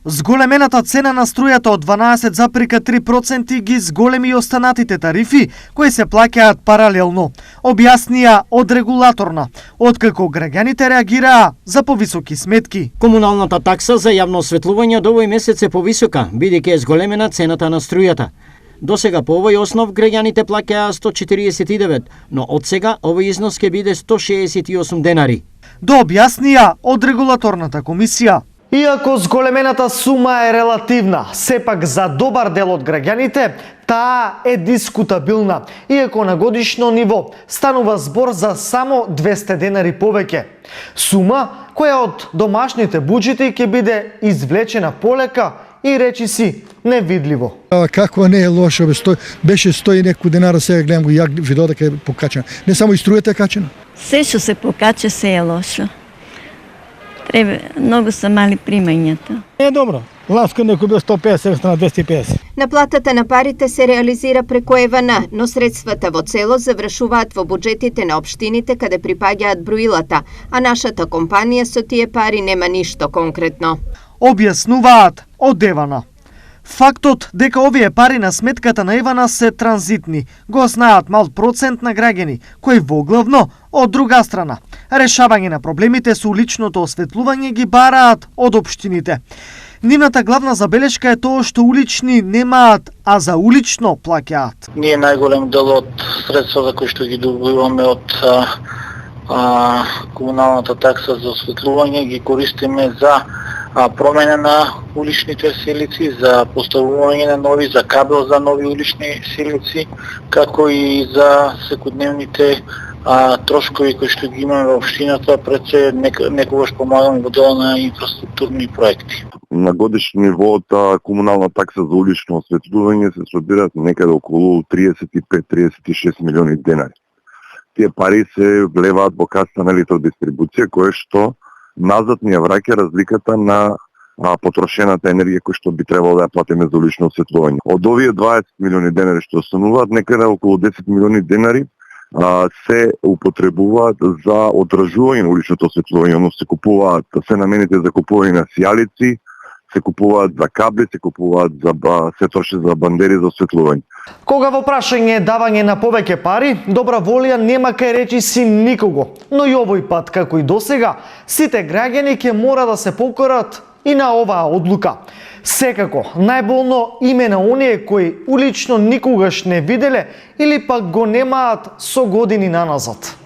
Зголемената цена на струјата од 12,3% ги зголеми и останатите тарифи, кои се плаќаат паралелно, објаснија од регулаторна, откако граѓаните реагираа за повисоки сметки. Комуналната такса за јавно осветлување од овој месец е повисока, бидејќи е зголемена цената на струјата. Досега по овој основ граѓаните плаќаа 149, но од сега овој износ ќе биде 168 денари. До објаснија од регулаторната комисија. Иако зголемената сума е релативна, сепак за добар дел од граѓаните таа е дискутабилна, иако на годишно ниво станува збор за само 200 денари повеќе. Сума која од домашните буџети ќе биде извлечена полека и речиси невидливо. Како не е лошо, беше 100 и неколку денара, сега гледам го јак видео дека е покачено. Не само и струјата е качена. Се што се покача, се е лошо. Многу се мали примањата. Е добро. Ласка некој бил 150, сега на 250. Наплатата на парите се реализира преку ЕВН, но средствата во целост завршуваат во буџетите на општините каде припаѓаат броилата, а нашата компанија со тие пари нема ништо конкретно. Објаснуваат од Евана. Фактот дека овие пари на сметката на Евана се транзитни, го знаат мал процент на граѓани, кои воглавно, од друга страна, решавање на проблемите со уличното осветлување ги бараат од општините. Нивната главна забелешка е тоа што улични немаат, а за улично плаќаат. Ние најголем дел од средствата кои што ги добиваме од комуналната такса за осветлување ги користиме за промена на уличните силици, за поставување на нови, за кабел за нови улични силици, како и за секојдневните трошкови кои што ги имаме во општината, пред се некогаш помагаме во дел на инфраструктурни проекти. На годишно ниво од комунална такса за улично осветлување се собираат некаде околу 35-36 милиони денари. Тие пари се влеваат во касата на електродистрибуција, кое што назад ни ја враќа разликата на потрошената енергија која што би требало да ја платиме за улично осветлување. Од овие 20 милиони денари што остануваат, некаде околу 10 милиони денари се употребуваат за одржување на уличното осветлување, но се купуваат, се намените за купување на сијалици, се купуваат за кабли, се купуваат се троши за бандери за осветлување. Кога во прашање давање на повеќе пари, добра волја нема кај речиси никого, но и овој пат, како и досега, сите граѓани ќе мора да се покорат и на оваа одлука. Секако, најболно име на оние кои улично никогаш не виделе или пак го немаат со години наназад.